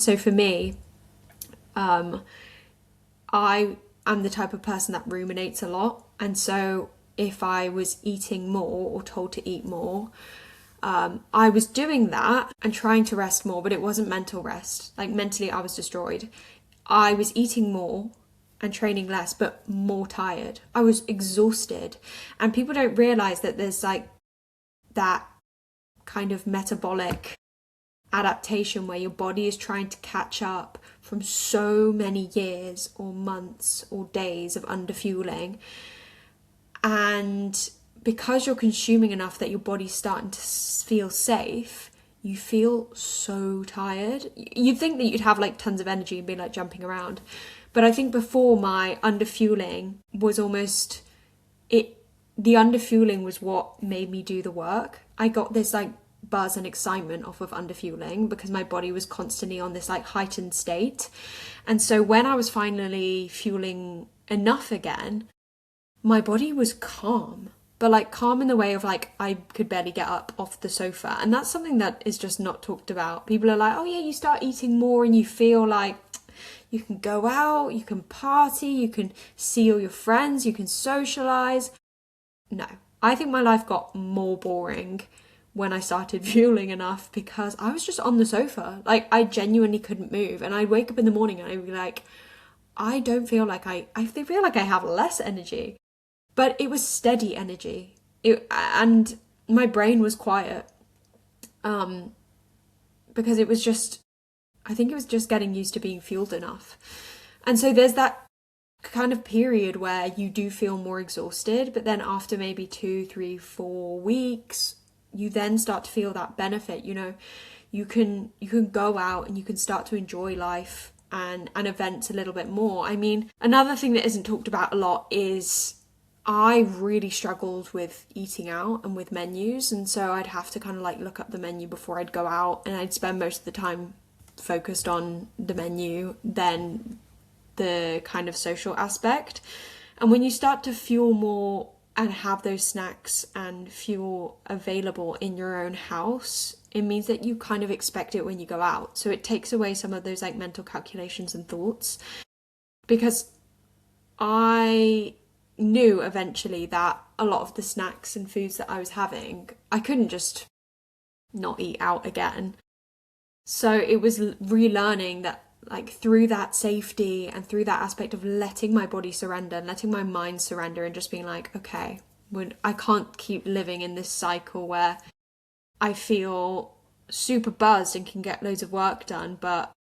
So for me, I am the type of person that ruminates a lot. And so if I was eating more or told to eat more, I was doing that and trying to rest more, but it wasn't mental rest. Like mentally, I was destroyed. I was eating more and training less, but more tired. I was exhausted. And people don't realize that there's like that kind of metabolic adaptation where your body is trying to catch up from so many years or months or days of underfueling. And because you're consuming enough that your body's starting to feel safe, you feel so tired. You'd think that you'd have like tons of energy and be like jumping around. But I think before, my underfueling was almost it. The underfueling was what made me do the work. I got this like buzz and excitement off of underfueling because my body was constantly on this like heightened state. And so when I was finally fueling enough again, my body was calm, but like calm in the way of like I could barely get up off the sofa. And that's something that is just not talked about. People are like, oh yeah, you start eating more and you feel like you can go out, you can party, you can see all your friends, you can socialize. No, I think my life got more boring when I started fueling enough because I was just on the sofa. Like I genuinely couldn't move, and I'd wake up in the morning and I'd be like, I don't feel like I feel like I have less energy. But it was steady energy. And my brain was quiet. Because it was just, I think it was just getting used to being fueled enough. And so there's that kind of period where you do feel more exhausted, but then after maybe 2, 3, 4 weeks, you then start to feel that benefit. You know, you can go out and you can start to enjoy life and events a little bit more. I mean, another thing that isn't talked about a lot is I really struggled with eating out and with menus, and so I'd have to kind of like look up the menu before I'd go out, and I'd spend most of the time focused on the menu than the kind of social aspect. And when you start to fuel more and have those snacks and fuel available in your own house, it means that you kind of expect it when you go out. So it takes away some of those like mental calculations and thoughts, because I knew eventually that a lot of the snacks and foods that I was having, I couldn't just not eat out again. So it was relearning that, like, through that safety and through that aspect of letting my body surrender and letting my mind surrender and just being like, okay, when I can't keep living in this cycle where I feel super buzzed and can get loads of work done, but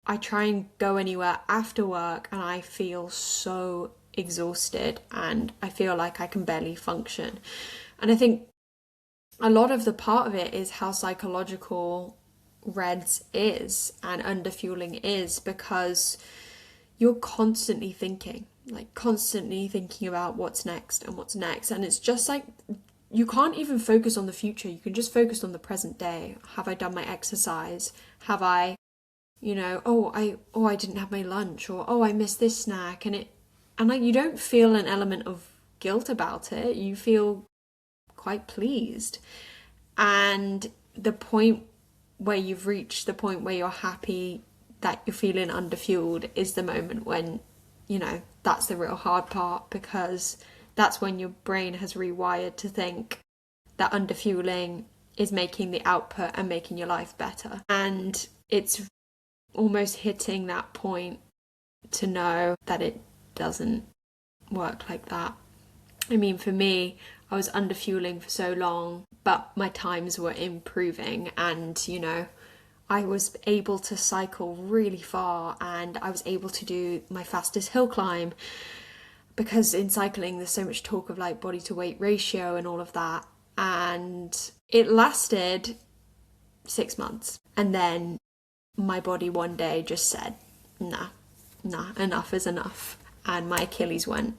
I try and go anywhere after work and I feel so exhausted and I feel like I can barely function. And I think a lot of the part of it is how psychological REDS is and underfueling is, because you're constantly thinking about what's next and what's next. And it's just like, you can't even focus on the future. You can just focus on the present day. Have I done my exercise? Have I, I didn't have my lunch, or I missed this snack, and like you don't feel an element of guilt about it. You feel quite pleased. And the point where you've reached the point where you're happy that you're feeling underfueled is the moment when, that's the real hard part, because that's when your brain has rewired to think that underfueling is making the output and making your life better. And it's almost hitting that point to know that it doesn't work like that. I mean, for me, I was underfueling for so long, but my times were improving, and I was able to cycle really far, and I was able to do my fastest hill climb, because in cycling there's so much talk of like body to weight ratio and all of that. And it lasted 6 months, and then my body one day just said, nah, enough is enough. And my Achilles went.